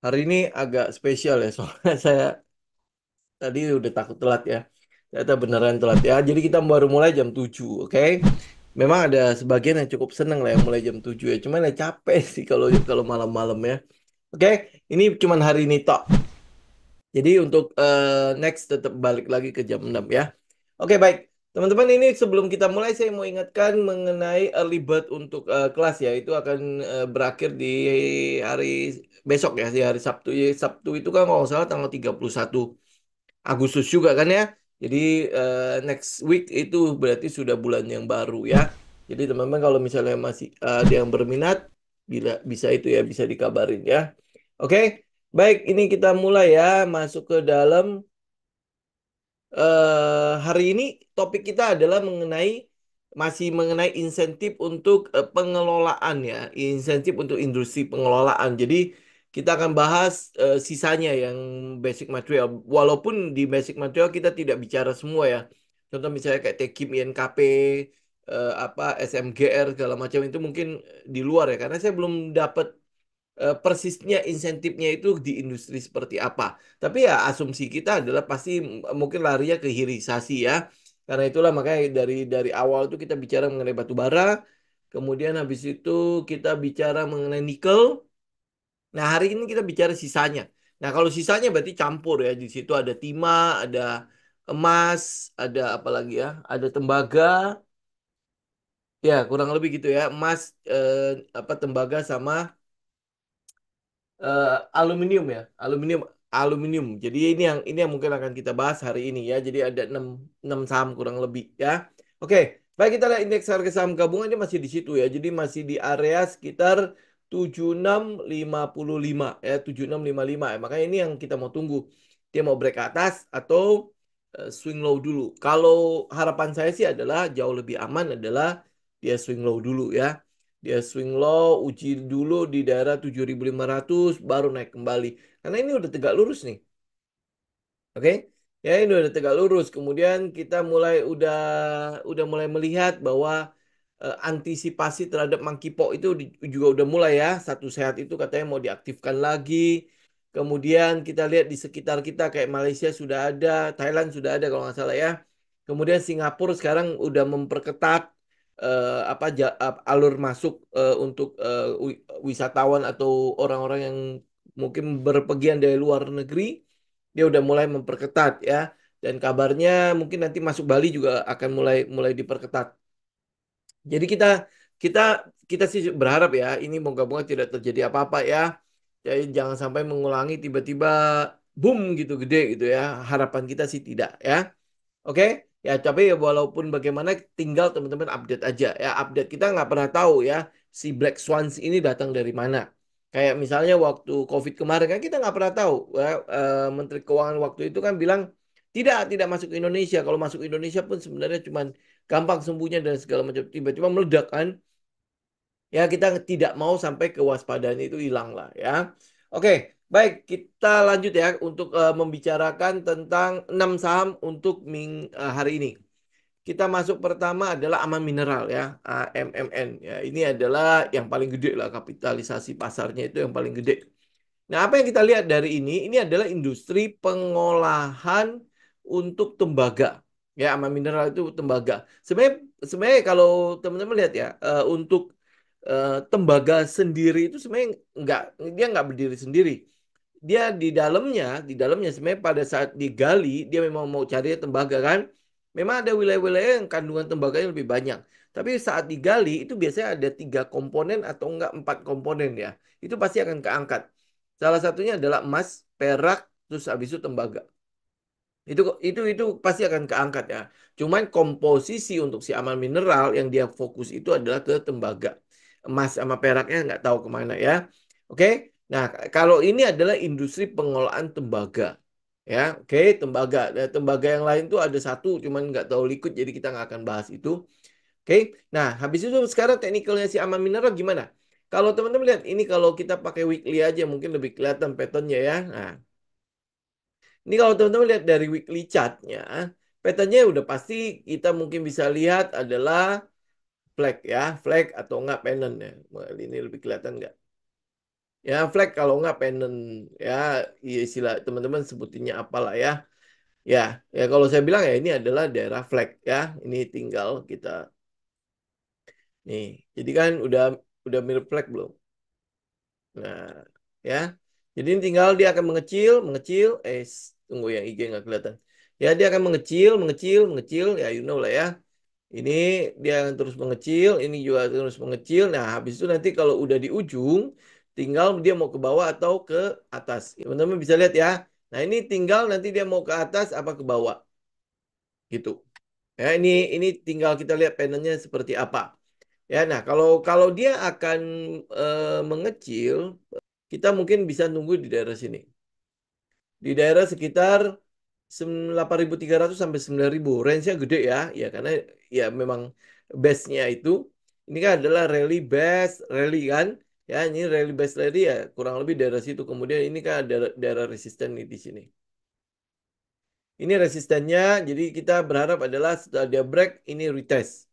Hari ini agak spesial ya, soalnya saya tadi udah takut telat ya. Ternyata beneran telat ya. Jadi kita baru mulai jam 7, oke? Memang ada sebagian yang cukup seneng lah yang mulai jam 7 ya. Cuman ya capek sih kalau kalau malam-malam ya. Oke, ini cuman hari ini tok. Jadi untuk next tetap balik lagi ke jam 6 ya. Oke, baik. Teman-teman, ini sebelum kita mulai saya mau ingatkan mengenai early bird untuk kelas ya. Itu akan berakhir di hari besok ya, di hari Sabtu. Ya, Sabtu itu kan kalau nggak salah tanggal 31 Agustus juga kan ya. Jadi next week itu berarti sudah bulan yang baru ya. Jadi teman-teman kalau misalnya masih ada yang berminat, bila bisa itu ya bisa dikabarin ya. Oke, baik ini kita mulai ya masuk ke dalam hari ini topik kita adalah masih mengenai insentif untuk pengelolaan ya, insentif untuk industri pengelolaan. Jadi kita akan bahas sisanya yang basic material. Walaupun di basic material kita tidak bicara semua ya. Contoh misalnya kayak Tekim INKP, apa SMGR segala macam itu mungkin di luar ya, karena saya belum dapat persisnya insentifnya itu di industri seperti apa. Tapi ya asumsi kita adalah pasti mungkin larinya ke hilirisasi ya. Karena itulah makanya dari awal itu kita bicara mengenai batu bara, kemudian habis itu kita bicara mengenai nikel. Nah, hari ini kita bicara sisanya. Nah, kalau sisanya berarti campur ya. Di situ ada timah, ada emas, ada apa lagi ya? Ada tembaga. Ya, kurang lebih gitu ya. Emas, apa tembaga sama aluminium ya, aluminium. Jadi ini yang mungkin akan kita bahas hari ini ya. Jadi ada 6 saham kurang lebih ya. Oke, baik kita lihat indeks harga saham gabungan ini masih di situ ya. Jadi masih di area sekitar 7655 ya, 7655 ya. Makanya ini yang kita mau tunggu. Dia mau break ke atas atau swing low dulu. Kalau harapan saya sih adalah jauh lebih aman adalah dia swing low dulu ya. Dia swing low, uji dulu di daerah 7.500 baru naik kembali. Karena ini udah tegak lurus nih. Oke. Ya ini udah tegak lurus. Kemudian kita udah mulai melihat bahwa antisipasi terhadap monkeypox itu juga udah mulai ya. Satu sehat itu katanya mau diaktifkan lagi. Kemudian kita lihat di sekitar kita kayak Malaysia sudah ada, Thailand sudah ada kalau nggak salah ya. Kemudian Singapura sekarang udah memperketat alur masuk untuk wisatawan atau orang-orang yang mungkin berpergian dari luar negeri. Dia udah mulai memperketat ya. Dan kabarnya mungkin nanti masuk Bali juga akan mulai mulai diperketat. Jadi kita kita sih berharap ya ini moga-moga tidak terjadi apa-apa ya. Jadi jangan sampai mengulangi tiba-tiba boom gitu gede gitu ya. Harapan kita sih tidak ya. Oke, ya tapi ya walaupun bagaimana tinggal teman-teman update aja ya. Update kita nggak pernah tahu ya si Black Swans ini datang dari mana. Kayak misalnya waktu COVID kemarin kan kita nggak pernah tahu ya. Menteri Keuangan waktu itu kan bilang tidak masuk ke Indonesia. Kalau masuk Indonesia pun sebenarnya cuma gampang sembuhnya dan segala macam. Tiba-tiba meledak kan. Ya kita tidak mau sampai kewaspadaan itu hilang lah ya. Oke, baik kita lanjut ya untuk membicarakan tentang 6 saham untuk hari ini. Kita masuk pertama adalah Aman Mineral ya, AMMN ya. Ini adalah yang paling gede lah kapitalisasi pasarnya itu yang paling gede. Nah, apa yang kita lihat dari ini adalah industri pengolahan untuk tembaga. Ya, Aman Mineral itu tembaga. Sebenarnya sebenarnya kalau teman-teman lihat ya, untuk tembaga sendiri itu sebenarnya dia nggak berdiri sendiri. Dia di dalamnya sebenarnya pada saat digali dia memang mau cari tembaga kan. Memang ada wilayah-wilayah yang kandungan tembaganya lebih banyak. Tapi saat digali itu biasanya ada 3 komponen atau enggak 4 komponen ya. Itu pasti akan keangkat. Salah satunya adalah emas, perak, terus habis itu tembaga. Itu pasti akan keangkat ya. Cuman komposisi untuk si aman mineral yang dia fokus itu adalah ke tembaga. Emas sama peraknya nggak tahu kemana ya. Oke. Nah, kalau ini adalah industri pengolahan tembaga. Ya, oke, tembaga. Nah, tembaga yang lain tuh ada satu, cuman nggak tahu liquid, jadi kita nggak akan bahas itu. Oke. Nah, habis itu sekarang teknikalnya si aman mineral gimana? Kalau teman-teman lihat ini kalau kita pakai weekly aja mungkin lebih kelihatan patternnya ya. Nah, ini kalau teman-teman lihat dari weekly chartnya, patternnya udah pasti kita mungkin bisa lihat adalah flag ya, flag atau enggak pennant ya. Ini lebih kelihatan enggak? Ya, flag kalau nggak pennant. Ya, istilah teman-teman sebutinnya apalah ya. Ya, ya kalau saya bilang ya ini adalah daerah flag ya. Ini tinggal kita nih. Jadi kan udah mirip flag belum? Nah, ya. Jadi ini tinggal dia akan mengecil, mengecil. Tunggu yang IG nggak kelihatan. Ya, dia akan mengecil, mengecil, mengecil. Ya, you know lah ya. Ini dia akan terus mengecil, ini juga terus mengecil. Nah, habis itu nanti kalau udah di ujung, tinggal dia mau ke bawah atau ke atas. Teman-teman bisa lihat ya. Nah, ini tinggal nanti dia mau ke atas apa ke bawah, gitu. Ya, ini tinggal kita lihat panelnya seperti apa. Ya, nah kalau kalau dia akan mengecil, kita mungkin bisa nunggu di daerah sini. Di daerah sekitar 8.300 sampai 9.000. Range-nya gede ya. Ya karena ya memang base-nya itu ini kan adalah rally base, rally kan. Ya, ini rally base rally ya kurang lebih daerah situ. Kemudian ini kan ada daerah resisten nih di sini. Ini resistennya, jadi kita berharap adalah setelah dia break, ini retest.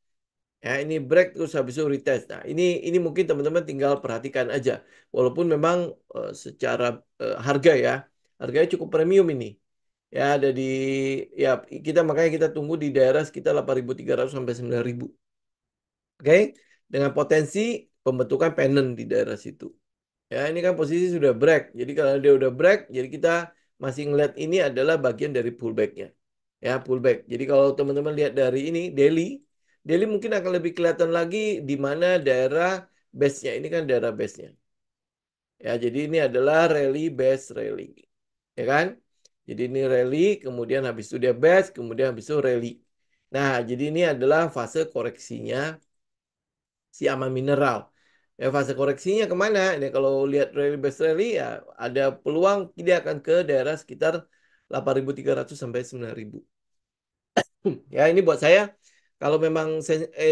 Ya, ini break terus habis itu retest. Nah, ini mungkin teman-teman tinggal perhatikan aja. Walaupun memang secara harga ya, harganya cukup premium ini. Ya, ada di ya kita makanya kita tunggu di daerah sekitar 8.300 sampai 9.000. Oke? Dengan potensi pembentukan pennant di daerah situ. Ya, ini kan posisi sudah break. Jadi kalau dia udah break, jadi kita masih ngeliat ini adalah bagian dari pullback-nya. Ya, pullback. Jadi kalau teman-teman lihat dari ini, daily, daily mungkin akan lebih kelihatan lagi di mana daerah base-nya. Ini kan daerah base-nya. Ya, jadi ini adalah rally base rally. Ya kan? Jadi ini rally, kemudian habis itu dia base, kemudian habis itu rally. Nah, jadi ini adalah fase koreksinya si aman mineral. Ya, fase koreksinya kemana? Ini kalau lihat rally base rally ya ada peluang dia akan ke daerah sekitar 8.300 sampai 9.000. Ya ini buat saya kalau memang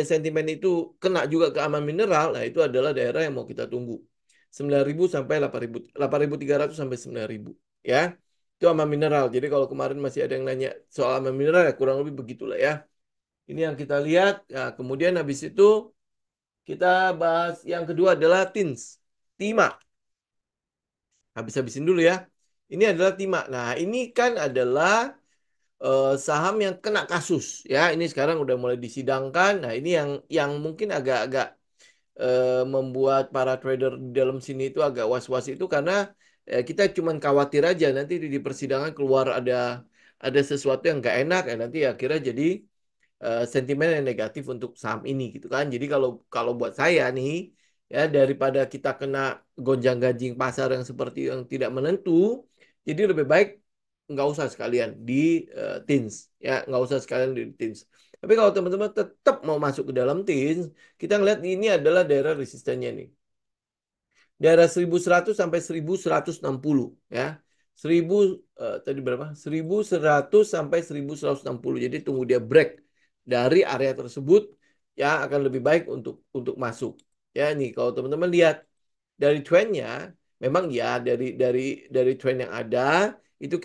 sentimen itu kena juga ke aman mineral, nah itu adalah daerah yang mau kita tunggu. 9.000 sampai 8.000, 8.300 sampai 9.000. Ya, itu aman mineral. Jadi kalau kemarin masih ada yang nanya soal aman mineral ya kurang lebih begitulah ya. Ini yang kita lihat. Nah, kemudian habis itu kita bahas yang kedua adalah TINS. Timah. Habis-habisin dulu ya. Ini adalah Timah. Nah, ini kan adalah saham yang kena kasus ya. Ini sekarang udah mulai disidangkan. Nah, ini yang mungkin agak-agak membuat para trader di dalam sini itu agak was-was itu karena kita cuman khawatir aja nanti di persidangan keluar ada sesuatu yang nggak enak ya nanti akhirnya jadi sentimen yang negatif untuk saham ini gitu kan. Jadi kalau kalau buat saya nih ya daripada kita kena gonjang-ganjing pasar yang seperti yang tidak menentu, jadi lebih baik nggak usah sekalian di TINS ya, nggak usah sekalian di TINS. Tapi kalau teman-teman tetap mau masuk ke dalam TINS, kita ngeliat ini adalah daerah resistennya nih daerah 1.100 sampai 1.160 ya. 1000 tadi berapa? 1.100 sampai 1.160. Jadi tunggu dia break dari area tersebut ya akan lebih baik untuk masuk. Ya nih kalau teman-teman lihat dari trendnya memang ya dari trend yang ada itu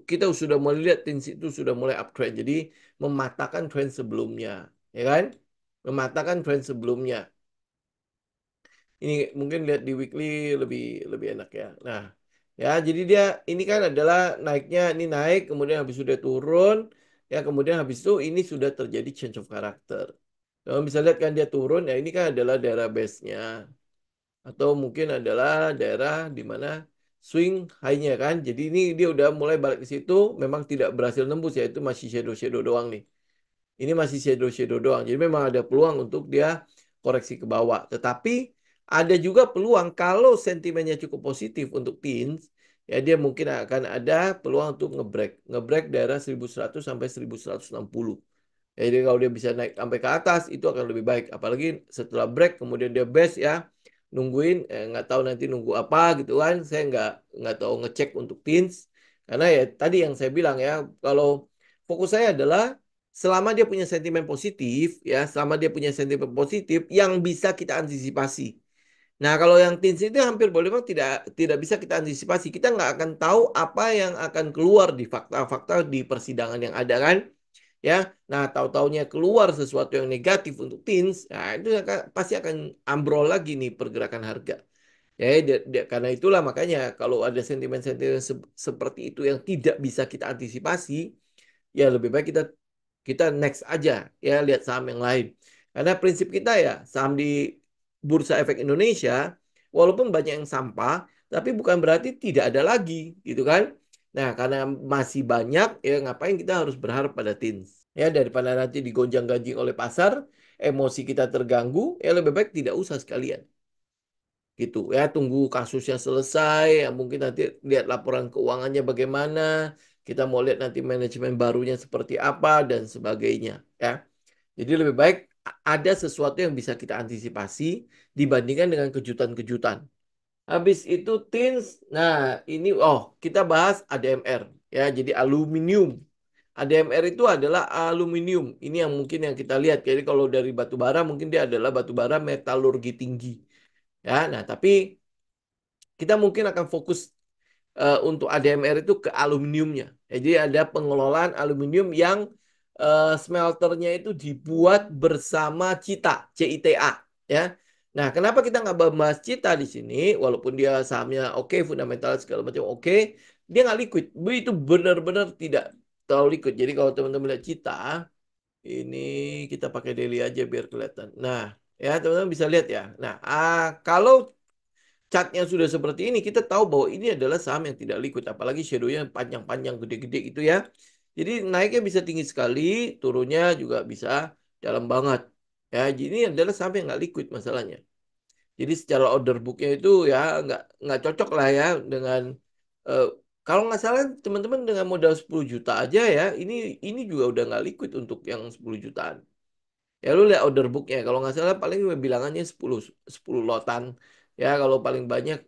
kita sudah mulai lihat itu sudah mulai uptrend. Jadi mematahkan trend sebelumnya, ya kan? Mematahkan trend sebelumnya. Ini mungkin lihat di weekly lebih lebih enak ya. Nah, ya jadi dia ini kan adalah naiknya ini naik kemudian habis sudah turun ya kemudian habis itu ini sudah terjadi change of character. Kalau bisa lihat kan dia turun ya ini kan adalah daerah base-nya atau mungkin adalah daerah di mana swing high-nya kan. Jadi ini dia udah mulai balik ke situ memang tidak berhasil nembus ya itu masih shadow-shadow doang nih. Ini masih shadow-shadow doang. Jadi memang ada peluang untuk dia koreksi ke bawah. Tetapi ada juga peluang kalau sentimennya cukup positif untuk teens, ya dia mungkin akan ada peluang untuk ngebreak. Ngebreak daerah 1.100 sampai 1.160. Jadi kalau dia bisa naik sampai ke atas itu akan lebih baik. Apalagi setelah break kemudian dia best ya nungguin nggak tahu nanti nunggu apa gitu kan. Saya nggak tahu ngecek untuk teens karena ya tadi yang saya bilang ya kalau fokus saya adalah selama dia punya sentimen positif ya selama dia punya sentimen positif yang bisa kita antisipasi. Nah kalau yang teens itu hampir boleh bilang tidak bisa kita antisipasi. Kita nggak akan tahu apa yang akan keluar di fakta-fakta di persidangan yang ada kan ya. Nah, tahu-taunya keluar sesuatu yang negatif untuk teens, nah itu pasti akan ambrol lagi nih pergerakan harga. Ya, karena itulah makanya kalau ada sentimen-sentimen seperti itu yang tidak bisa kita antisipasi, ya lebih baik kita kita next aja ya lihat saham yang lain. Karena prinsip kita ya saham di Bursa Efek Indonesia walaupun banyak yang sampah, tapi bukan berarti tidak ada lagi, gitu kan? Nah, karena masih banyak ya ngapain kita harus berharap pada TINS? Ya daripada nanti digonjang-ganjing oleh pasar, emosi kita terganggu, ya lebih baik tidak usah sekalian gitu ya, tunggu kasusnya selesai ya, mungkin nanti lihat laporan keuangannya bagaimana, kita mau lihat nanti manajemen barunya seperti apa dan sebagainya ya. Jadi lebih baik ada sesuatu yang bisa kita antisipasi dibandingkan dengan kejutan-kejutan. Habis itu tins, nah ini kita bahas ADMR ya, jadi aluminium. ADMR itu adalah aluminium. Ini yang mungkin yang kita lihat. Jadi kalau dari batu bara mungkin dia adalah batu bara metalurgi tinggi. Ya, nah tapi kita mungkin akan fokus untuk ADMR itu ke aluminiumnya. Jadi ada pengelolaan aluminium yang smelternya itu dibuat bersama Cita, CITA, ya. Nah, kenapa kita nggak bahas Cita di sini? Walaupun dia sahamnya oke, fundamental segala macam oke, dia nggak liquid. Itu benar-benar tidak terlalu liquid. Jadi kalau teman-teman lihat Cita, ini kita pakai daily aja biar kelihatan. Nah, ya teman-teman bisa lihat ya. Nah, kalau chartnya sudah seperti ini, kita tahu bahwa ini adalah saham yang tidak liquid, apalagi shadow-nya panjang-panjang, gede-gede gitu ya. Jadi naiknya bisa tinggi sekali, turunnya juga bisa dalam banget. Ya, jadi ini adalah saham yang nggak liquid masalahnya. Jadi secara order book-nya itu ya nggak cocok lah ya dengan eh, kalau nggak salah teman-teman dengan modal 10 juta aja ya, ini juga udah nggak liquid untuk yang 10 jutaan. Ya lu lihat order booknya. Kalau nggak salah paling bilangannya 10 lotan. Ya kalau paling banyak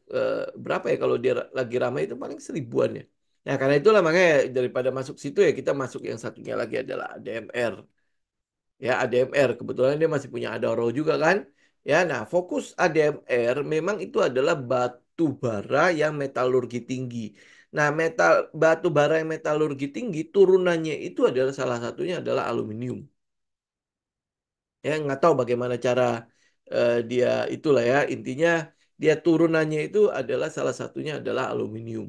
berapa ya kalau dia lagi ramai itu paling 1000-an ya. Nah karena itulah makanya daripada masuk situ ya kita masuk yang satunya lagi adalah ADMR. Ya ADMR kebetulan dia masih punya Adaro juga kan. Ya nah fokus ADMR memang itu adalah batu bara yang metalurgi tinggi. Nah batu bara yang metalurgi tinggi turunannya itu adalah salah satunya adalah aluminium. Ya nggak tahu bagaimana cara dia itulah ya intinya dia turunannya itu adalah salah satunya adalah aluminium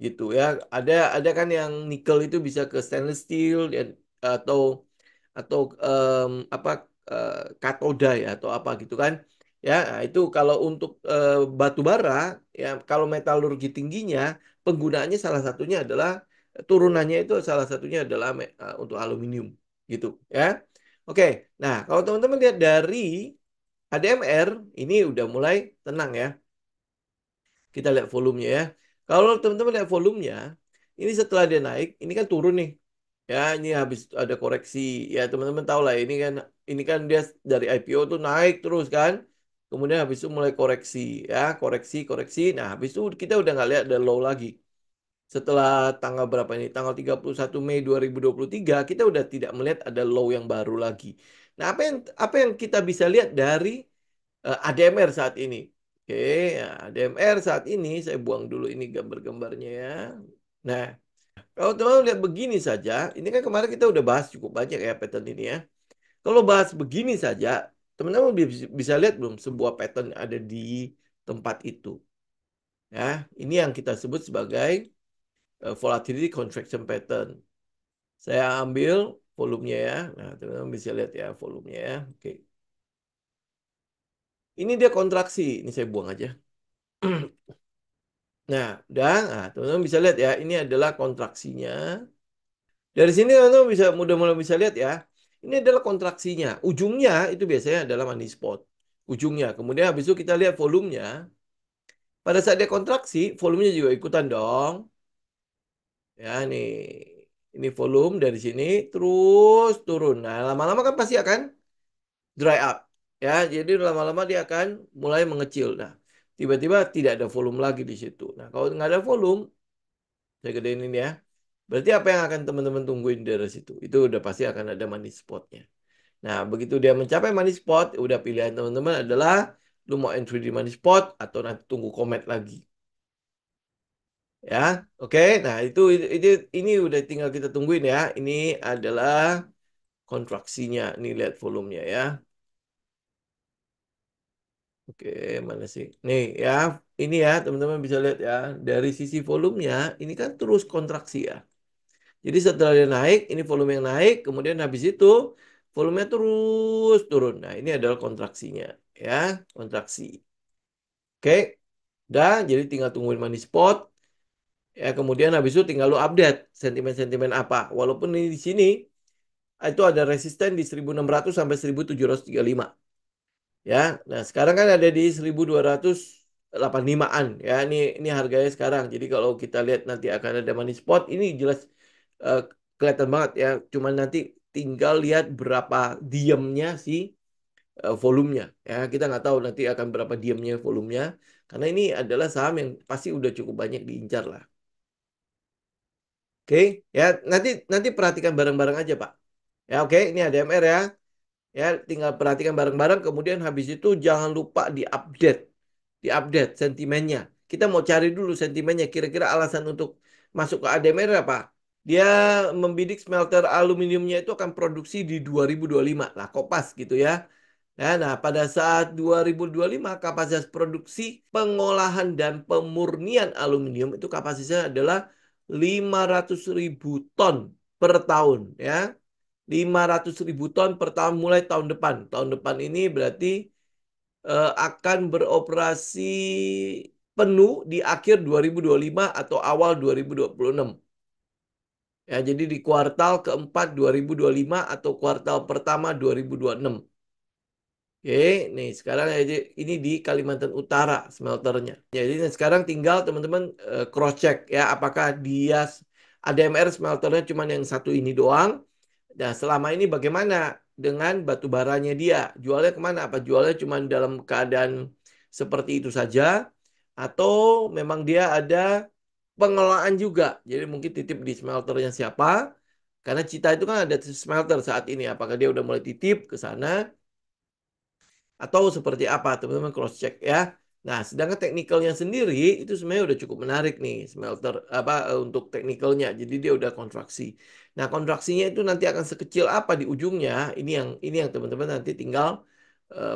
gitu ya, ada kan yang nikel itu bisa ke stainless steel dan atau apa katoda ya atau apa gitu kan ya. Nah, itu kalau untuk batu bara ya kalau metalurgi tingginya penggunaannya salah satunya adalah turunannya itu salah satunya adalah untuk aluminium gitu ya. Oke, nah kalau teman-teman lihat dari ADMR ini udah mulai tenang ya. Kita lihat volumenya ya. Kalau teman-teman lihat volumenya, ini setelah dia naik, ini kan turun nih. Ya, ini habis ada koreksi. Ya, teman-teman tahu lah ini kan dia dari IPO tuh naik terus kan. Kemudian habis itu mulai koreksi ya, koreksi, koreksi. Nah, habis itu kita udah nggak lihat ada low lagi. Setelah tanggal berapa ini? Tanggal 31 Mei 2023, kita udah tidak melihat ada low yang baru lagi. Nah, apa yang kita bisa lihat dari ADMR saat ini? Oke, ya, ADMR saat ini saya buang dulu ini gambar-gambarnya ya. Nah, kalau teman-teman lihat begini saja, ini kan kemarin kita udah bahas cukup banyak ya pattern ini ya. Kalau bahas begini saja, teman-teman bisa lihat belum sebuah pattern ada di tempat itu. Ya, ini yang kita sebut sebagai volatility contraction pattern. Saya ambil volumenya ya. Nah, teman-teman bisa lihat ya volumenya ya. Oke. Ini dia kontraksi. Ini saya buang aja. Nah, udah. Nah, teman-teman bisa lihat ya. Ini adalah kontraksinya. Dari sini teman-teman bisa mudah mulai bisa lihat ya. Ini adalah kontraksinya. Ujungnya itu biasanya adalah money spot. Ujungnya. Kemudian habis itu kita lihat volumenya. Pada saat dia kontraksi, volumenya juga ikutan dong. Ya, ini volume dari sini terus turun. Nah, lama-lama kan pasti akan dry up. Ya, jadi lama-lama dia akan mulai mengecil. Nah, tiba-tiba tidak ada volume lagi di situ. Nah, kalau nggak ada volume, saya gedein ini ya. Berarti apa yang akan teman-teman tungguin dari situ? Itu udah pasti akan ada money spotnya. Nah, begitu dia mencapai money spot, udah pilihan teman-teman adalah lu mau entry di money spot atau nanti tunggu komet lagi. Ya, oke. Nah, ini udah tinggal kita tungguin ya. Ini adalah kontraksinya. Nih lihat volumenya ya. Oke, mana sih? Nih ya, ini ya teman-teman bisa lihat ya. Dari sisi volumenya, ini kan terus kontraksi ya. Jadi setelah dia naik, ini volume yang naik, kemudian habis itu volumenya terus turun. Nah, ini adalah kontraksinya ya, kontraksi. Oke, udah, jadi tinggal tungguin money spot. Ya, kemudian habis itu tinggal lu update sentimen-sentimen apa. Walaupun ini di sini itu ada resisten di 1600 sampai 1735. Ya, nah sekarang kan ada di 1285-an. Ya, ini harganya sekarang. Jadi kalau kita lihat nanti akan ada money spot, ini jelas eh, kelihatan banget ya. Cuman nanti tinggal lihat berapa diamnya si volumenya. Ya, kita nggak tahu nanti akan berapa diamnya volumenya. Karena ini adalah saham yang pasti udah cukup banyak diincar lah. Oke, ya nanti nanti perhatikan bareng-bareng aja Pak. Ya oke, ini ada MR ya. Ya, tinggal perhatikan bareng-bareng. Kemudian habis itu jangan lupa diupdate sentimennya. Kita mau cari dulu sentimennya. Kira-kira alasan untuk masuk ke ADMR apa? Dia membidik smelter aluminiumnya itu akan produksi di 2025. Lah, kok pas gitu ya. Ya, nah, pada saat 2025 kapasitas produksi pengolahan dan pemurnian aluminium itu kapasitasnya adalah 500.000 ton per tahun ya. 500.000 ton per tahun mulai tahun depan. Tahun depan ini berarti akan beroperasi penuh di akhir 2025 atau awal 2026. Ya, jadi di kuartal keempat 2025 atau kuartal pertama 2026. Oke, nih sekarang ini di Kalimantan Utara smelternya. Jadi sekarang tinggal teman-teman cross check ya apakah dia ADMR smelternya cuma yang satu ini doang. Nah, selama ini bagaimana dengan batu baranya dia? Jualnya kemana? Apa jualnya cuma dalam keadaan seperti itu saja? Atau memang dia ada pengelolaan juga? Jadi mungkin titip di smelternya siapa? Karena Cita itu kan ada smelter saat ini. Apakah dia udah mulai titip ke sana? Atau seperti apa teman-teman cross check ya. Nah, sedangkan teknikalnya sendiri itu sebenarnya udah cukup menarik nih smelter apa untuk teknikalnya. Jadi dia udah kontraksi. Nah, kontraksinya itu nanti akan sekecil apa di ujungnya? Ini yang teman-teman nanti tinggal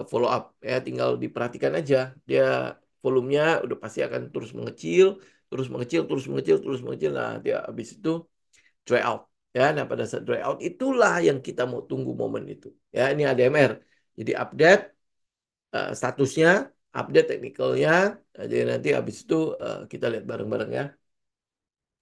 follow up ya, tinggal diperhatikan aja. Dia volumenya udah pasti akan terus mengecil, terus mengecil, terus mengecil, terus mengecil. Nah, dia habis itu dry out ya. Nah, pada saat dry out itulah yang kita mau tunggu momen itu. Ya, ini ADMR. Jadi update statusnya, update teknikalnya. Jadi nanti habis itu kita lihat bareng-bareng ya.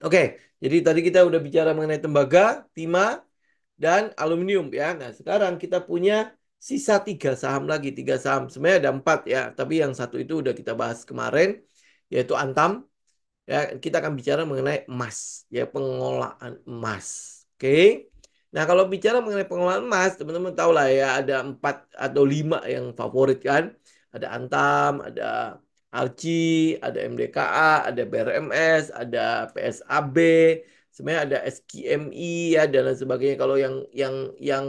Oke, jadi tadi kita udah bicara mengenai tembaga, timah, dan aluminium ya. Nah sekarang kita punya sisa tiga saham lagi, tiga saham. Sebenarnya ada empat ya, tapi yang satu itu udah kita bahas kemarin, yaitu Antam. Ya, kita akan bicara mengenai emas, ya pengolahan emas. Oke. Nah, kalau bicara mengenai pengolahan emas, teman-teman tahu lah ya ada empat atau lima yang favorit kan. Ada Antam, ada Arci, ada MDKA, ada BRMS, ada PSAB, sebenarnya ada SKMI ya dan lain sebagainya. Kalau yang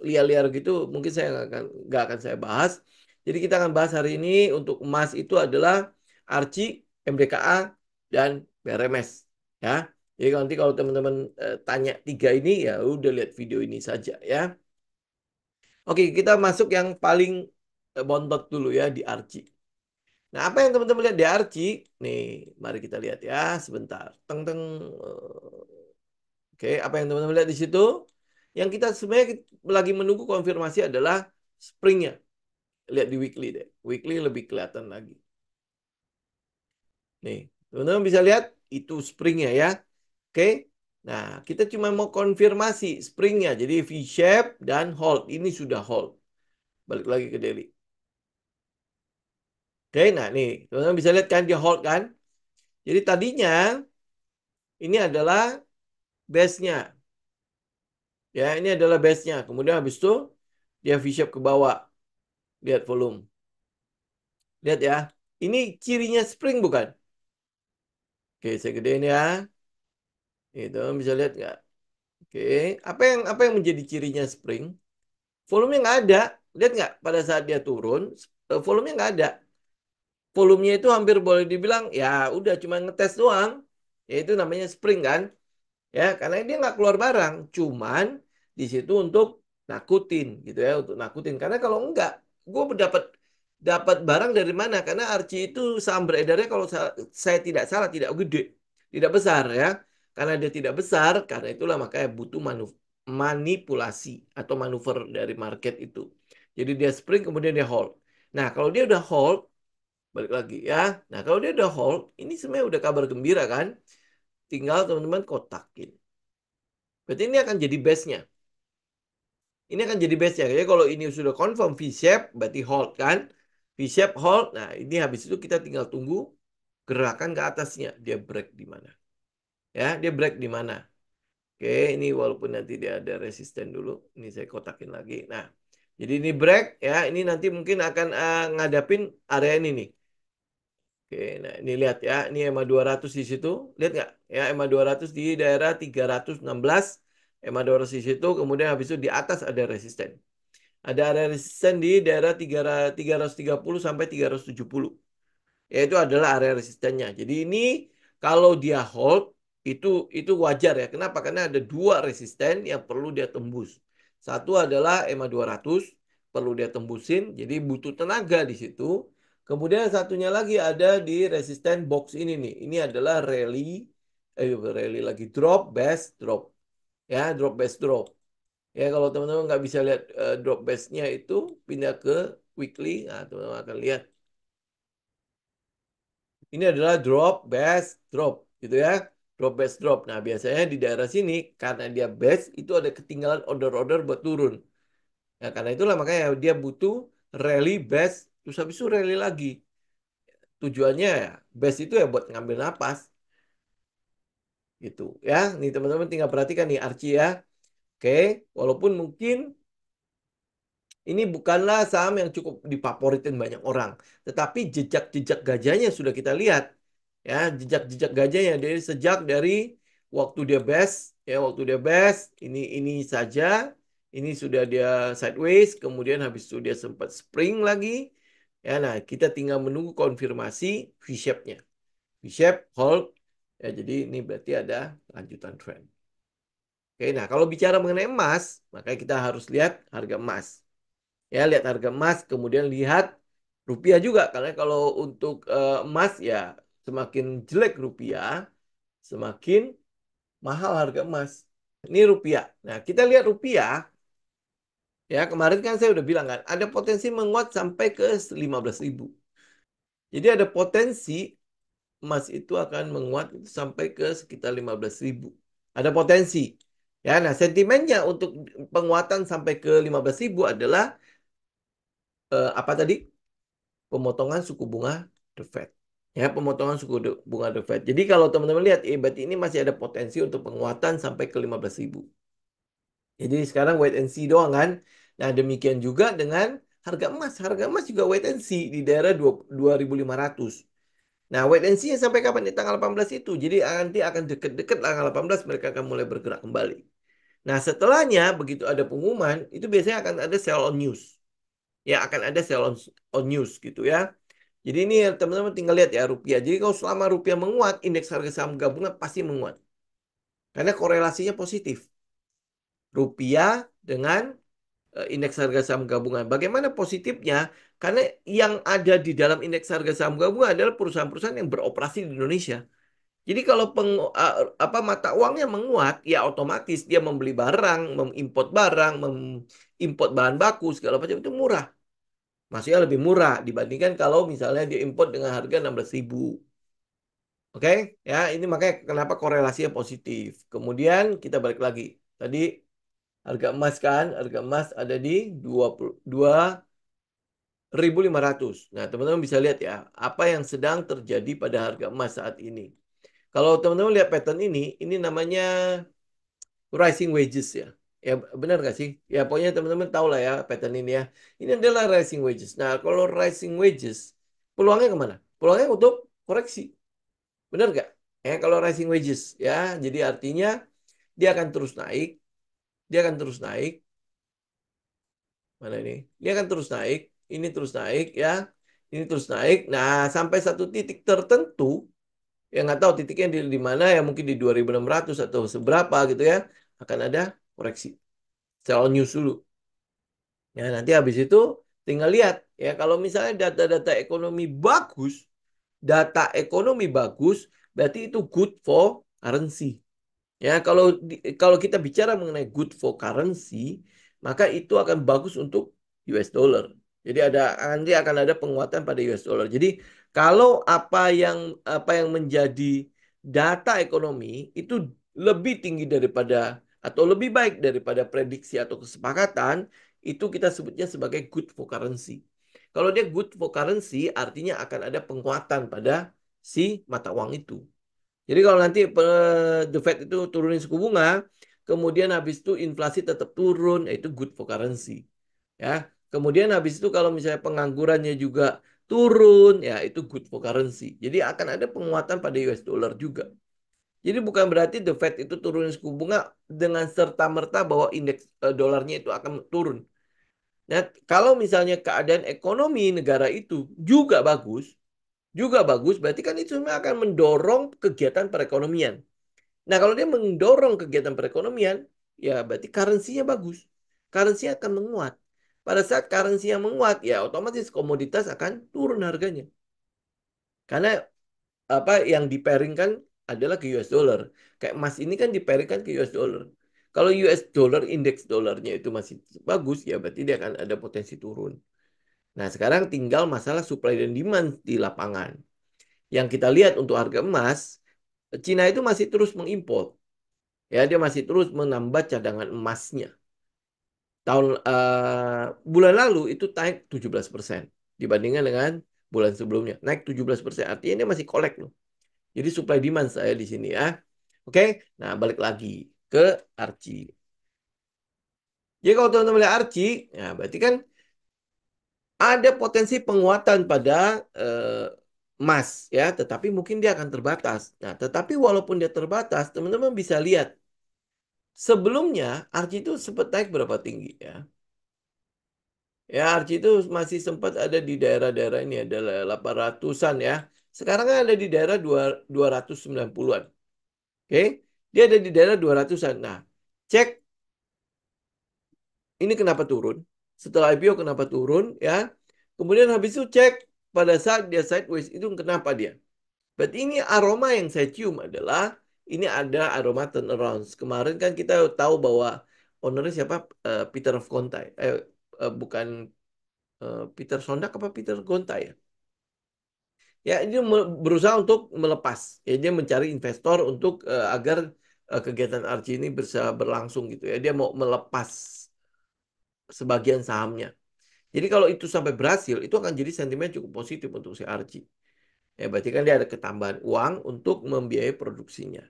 liar-liar gitu mungkin saya nggak akan saya bahas. Jadi kita akan bahas hari ini untuk emas itu adalah Arci, MDKA, dan BRMS ya. Jadi nanti kalau teman-teman tanya tiga ini ya udah lihat video ini saja ya. Oke, kita masuk yang paling bontot dulu ya di Arci. Nah, apa yang teman-teman lihat di Arci? Nih, mari kita lihat ya sebentar. Teng teng. Oke, apa yang teman-teman lihat di situ? Yang kita sebenarnya lagi menunggu konfirmasi adalah springnya. Lihat di weekly deh. Weekly lebih kelihatan lagi. Nih, teman-teman bisa lihat itu springnya ya. Oke. Nah, kita cuma mau konfirmasi springnya. Jadi V-shape dan hold. Ini sudah hold. Balik lagi ke daily. Oke, nah nih. Teman-teman bisa lihat kan dia hold kan. Jadi tadinya ini adalah base-nya. Ya, ini adalah base-nya. Kemudian habis itu dia V-shape ke bawah. Lihat volume. Lihat ya. Ini cirinya spring bukan? Oke, saya gedein ya. Itu bisa lihat nggak? Oke, apa yang menjadi cirinya spring? Volumenya nggak ada. Lihat nggak pada saat dia turun, volumenya nggak ada. Volumenya itu hampir boleh dibilang ya udah cuma ngetes doang. Ya itu namanya spring kan? Ya karena dia nggak keluar barang, cuman di situ untuk nakutin gitu ya, untuk nakutin. Karena kalau enggak, gue dapat dapat barang dari mana? Karena Archie itu saham beredarnya kalau saya tidak salah tidak gede, tidak besar ya. Karena dia tidak besar, karena itulah makanya butuh manipulasi atau manuver dari market itu. Jadi dia spring kemudian dia hold. Nah, kalau dia udah hold, balik lagi ya. Nah, kalau dia udah hold, ini sebenarnya udah kabar gembira kan? Tinggal teman-teman kotakin. Berarti ini akan jadi base-nya. Ini akan jadi base-nya. Jadi kalau ini sudah confirm V-shape, berarti hold kan? V-shape hold. Nah, ini habis itu kita tinggal tunggu gerakan ke atasnya. Dia break di mana? Ya, dia break di mana? Oke, ini walaupun nanti dia ada resisten dulu. Ini saya kotakin lagi. Nah, jadi ini break ya. Ini nanti mungkin akan ngadapin area ini nih. Oke, nah ini lihat ya. Ini EMA 200 di situ. Lihat nggak? Ya, EMA 200 di daerah 316. EMA 200 di situ. Kemudian habis itu di atas ada resisten. Ada area resisten di daerah 330 sampai 370. Yaitu adalah area resistennya. Jadi ini kalau dia hold itu wajar ya. Kenapa? Karena ada dua resisten yang perlu dia tembus. Satu adalah EMA 200 perlu dia tembusin, jadi butuh tenaga di situ. Kemudian satunya lagi ada di resisten box ini nih. Ini adalah rally lagi drop, base, drop. Ya, drop, base, drop. Ya, kalau teman-teman nggak bisa lihat drop base-nya itu, pindah ke weekly. Nah, teman-teman akan lihat. Ini adalah drop, base, drop. Gitu ya. Drop, base, drop. Nah, biasanya di daerah sini, karena dia base, itu ada ketinggalan order-order buat turun. Nah, karena itulah makanya dia butuh rally, base, terus habis itu rally lagi. Tujuannya ya, base itu ya buat ngambil napas. Gitu ya. Nih teman-teman tinggal perhatikan nih Archie ya. Oke, walaupun mungkin ini bukanlah saham yang cukup difavoritin banyak orang, tetapi jejak-jejak gajahnya sudah kita lihat. Ya, jejak-jejak gajahnya dari sejak dari waktu dia best, ya waktu dia best, ini saja, ini sudah dia sideways, kemudian habis itu dia sempat spring lagi. Ya, nah kita tinggal menunggu konfirmasi V-shape-nya. V-shape, hold. Ya, jadi ini berarti ada lanjutan trend. Oke, nah kalau bicara mengenai emas, maka kita harus lihat harga emas. Ya, lihat harga emas, kemudian lihat rupiah juga. Karena kalau untuk emas ya semakin jelek rupiah, semakin mahal harga emas. Ini rupiah. Nah, kita lihat rupiah. Ya, kemarin kan saya udah bilang kan, ada potensi menguat sampai ke 15.000. Jadi ada potensi emas itu akan menguat sampai ke sekitar 15.000. Ada potensi. Ya, nah sentimennya untuk penguatan sampai ke 15.000 adalah apa tadi? Pemotongan suku bunga The Fed. Ya, pemotongan bunga The Fed. Jadi kalau teman-teman lihat, berarti ini masih ada potensi untuk penguatan sampai ke 15.000. Jadi sekarang wait and see doang kan. Nah, demikian juga dengan harga emas. Harga emas juga wait and see di daerah 2.500. Nah, wait and see sampai kapan? Di tanggal 18 itu. Jadi nanti akan deket-deket tanggal 18 mereka akan mulai bergerak kembali. Nah, setelahnya begitu ada pengumuman, itu biasanya akan ada sell on news. Ya, akan ada sell on news gitu ya. Jadi ini teman-teman tinggal lihat ya rupiah. Jadi kalau selama rupiah menguat, indeks harga saham gabungan pasti menguat. Karena korelasinya positif. Rupiah dengan indeks harga saham gabungan. Bagaimana positifnya? Karena yang ada di dalam indeks harga saham gabungan adalah perusahaan-perusahaan yang beroperasi di Indonesia. Jadi kalau mata uangnya menguat, ya otomatis dia membeli barang, mengimport bahan baku segala macam itu murah. Maksudnya lebih murah dibandingkan kalau misalnya dia import dengan harga 16.000. Oke, ya ini makanya kenapa korelasinya positif. Kemudian kita balik lagi. Tadi harga emas kan, harga emas ada di 22.500. Nah, teman-teman bisa lihat ya, apa yang sedang terjadi pada harga emas saat ini. Kalau teman-teman lihat pattern ini namanya rising wages ya. Ya benar nggak sih? Ya pokoknya teman-teman tahu lah ya pattern ini ya. Ini adalah rising wages. Nah, kalau rising wages, peluangnya kemana? Peluangnya untuk koreksi. Benar nggak? Kalau rising wages ya, jadi artinya dia akan terus naik, dia akan terus naik. Mana ini? Dia akan terus naik, ini terus naik ya, ini terus naik. Nah, sampai satu titik tertentu, yang nggak tahu titiknya di mana ya, mungkin di 2.600 atau seberapa gitu ya, akan ada koreksi. Sell news dulu. Ya, nanti habis itu tinggal lihat Ya, kalau misalnya data-data ekonomi bagus, data ekonomi bagus, berarti itu good for currency. Ya, kalau kita bicara mengenai good for currency, maka itu akan bagus untuk US dollar. Jadi nanti akan ada penguatan pada US dollar. Jadi kalau apa yang menjadi data ekonomi itu lebih tinggi daripada atau lebih baik daripada prediksi atau kesepakatan, itu kita sebutnya sebagai good for currency. Kalau dia good for currency, artinya akan ada penguatan pada si mata uang itu. Jadi kalau nanti The Fed itu turunin suku bunga, kemudian habis itu inflasi tetap turun, itu good for currency. Ya, kemudian habis itu kalau misalnya penganggurannya juga turun, ya itu good for currency. Jadi akan ada penguatan pada US dollar juga. Jadi bukan berarti The Fed itu turunin suku bunga dengan serta-merta bahwa indeks dolarnya itu akan turun. Nah, kalau misalnya keadaan ekonomi negara itu juga bagus, berarti kan itu semua akan mendorong kegiatan perekonomian. Nah, kalau dia mendorong kegiatan perekonomian, ya berarti currency-nya bagus. Currency akan menguat. Pada saat currency yang menguat, ya otomatis komoditas akan turun harganya. Karena apa yang diparingkan adalah ke US dollar. Kayak emas ini kan diparingkan ke US dollar. Kalau US dollar, indeks dolarnya itu masih bagus, ya berarti dia akan ada potensi turun. Nah, sekarang tinggal masalah supply dan demand di lapangan. Yang kita lihat untuk harga emas, Cina itu masih terus mengimpor. Ya, dia masih terus menambah cadangan emasnya. Bulan lalu itu naik 17% dibandingkan dengan bulan sebelumnya. Naik 17%. Artinya dia masih kolek loh. Jadi supply demand saya di sini ya. Oke, nah balik lagi ke Archie. Jadi kalau teman-teman lihat Archie, ya berarti kan ada potensi penguatan pada emas ya, tetapi mungkin dia akan terbatas. Nah, tetapi walaupun dia terbatas, teman-teman bisa lihat sebelumnya Archie itu sempat naik berapa tinggi ya. Ya, Archie itu masih sempat ada di daerah-daerah ini, ada 800-an ya. Sekarang kan ada di daerah 290-an. Oke, dia ada di daerah 200-an. Nah, cek ini kenapa turun. Setelah IPO kenapa turun ya. Kemudian habis itu cek pada saat dia sideways itu kenapa dia. Berarti ini aroma yang saya cium adalah ini ada aroma turnaround. Kemarin kan kita tahu bahwa ownernya siapa? Peter of Conti. Bukan Peter Sondak apa Peter Gonta ya? Ya, ini berusaha untuk melepas. Ya, dia mencari investor untuk agar kegiatan Archie ini bisa berlangsung gitu ya. Dia mau melepas sebagian sahamnya. Jadi kalau itu sampai berhasil, itu akan jadi sentimen cukup positif untuk si Archie. Ya, berarti kan dia ada ketambahan uang untuk membiayai produksinya.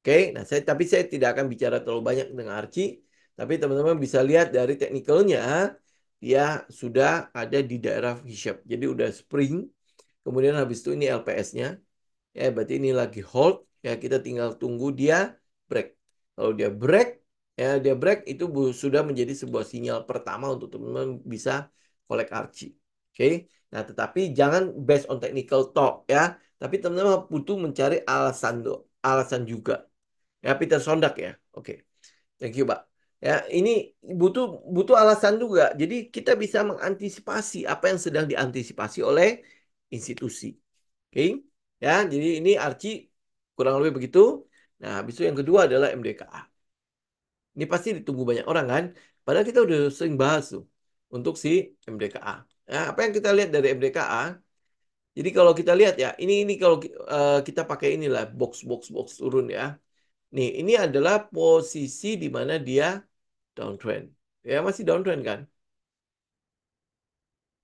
Oke, nah tapi saya tidak akan bicara terlalu banyak dengan Archie, tapi teman-teman bisa lihat dari teknikalnya, dia sudah ada di daerah V-shape. Jadi udah spring, kemudian habis itu ini LPS-nya, ya berarti ini lagi hold, ya kita tinggal tunggu dia break. Kalau dia break itu sudah menjadi sebuah sinyal pertama untuk teman-teman bisa collect Archie. Oke, nah tetapi jangan based on technical talk ya, tapi teman-teman butuh mencari alasan juga. Ya, Peter Sondak ya. Oke. Thank you, Pak. Ya, ini butuh butuh alasan juga. Jadi kita bisa mengantisipasi apa yang sedang diantisipasi oleh institusi. Oke. Ya, jadi ini Archie kurang lebih begitu. Nah, habis itu yang kedua adalah MDKA. Ini pasti ditunggu banyak orang kan? Padahal kita udah sering bahas tuh untuk si MDKA. Ya, apa yang kita lihat dari MDKA? Jadi kalau kita lihat ya, ini kalau kita pakai inilah box turun ya. Nih, ini adalah posisi di mana dia downtrend. Ya, masih downtrend kan?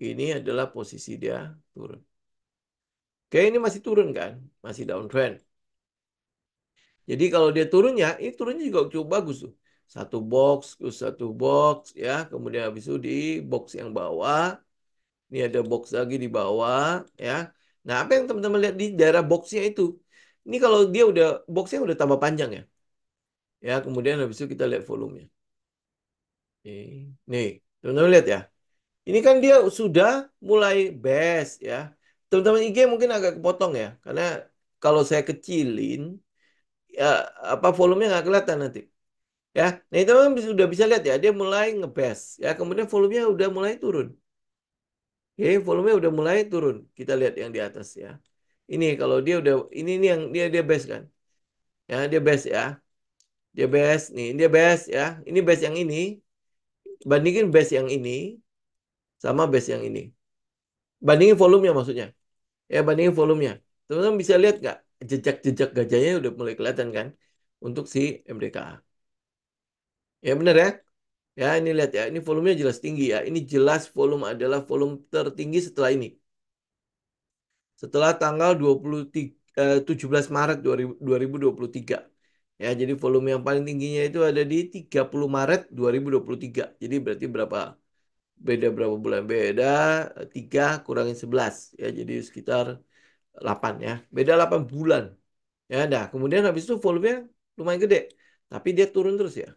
Ini adalah posisi dia turun. Oke, ini masih turun kan? Masih downtrend. Jadi kalau dia turunnya, ini turunnya juga cukup bagus tuh. Satu box, terus satu box, ya. Kemudian habis itu di box yang bawah. Ini ada box lagi di bawah, ya. Nah, apa yang teman-teman lihat di daerah boxnya itu? Ini kalau dia boxnya udah tambah panjang ya. Ya, kemudian habis itu kita lihat volumenya. Nih, teman-teman lihat ya. Ini kan dia sudah mulai best ya. Teman-teman IG mungkin agak kepotong ya. Karena kalau saya kecilin, ya, apa volumenya nggak kelihatan nanti. Ya, nah itu teman sudah bisa lihat ya. Dia mulai ngebest. Ya, kemudian volumenya udah mulai turun. Oke, volumenya udah mulai turun. Kita lihat yang di atas ya. Ini kalau dia udah ini yang dia base kan. Ya, dia base ya. Dia base nih, dia base ya. Ini base yang ini bandingin base yang ini sama base yang ini. Bandingin volumenya maksudnya. Ya, bandingin volumenya. Teman-teman bisa lihat nggak jejak-jejak gajahnya udah mulai kelihatan kan untuk si MDKA. Ya benar ya. Ya, ini lihat ya. Ini volumenya jelas tinggi ya. Ini jelas volume adalah volume tertinggi setelah ini. Setelah tanggal 17 Maret 2023. Ya, jadi volume yang paling tingginya itu ada di 30 Maret 2023. Jadi berarti berapa? Beda berapa bulan? Beda 3 kurangin 11. Ya, jadi sekitar 8 ya. Beda 8 bulan. Ya, nah kemudian habis itu volumenya lumayan gede. Tapi dia turun terus ya.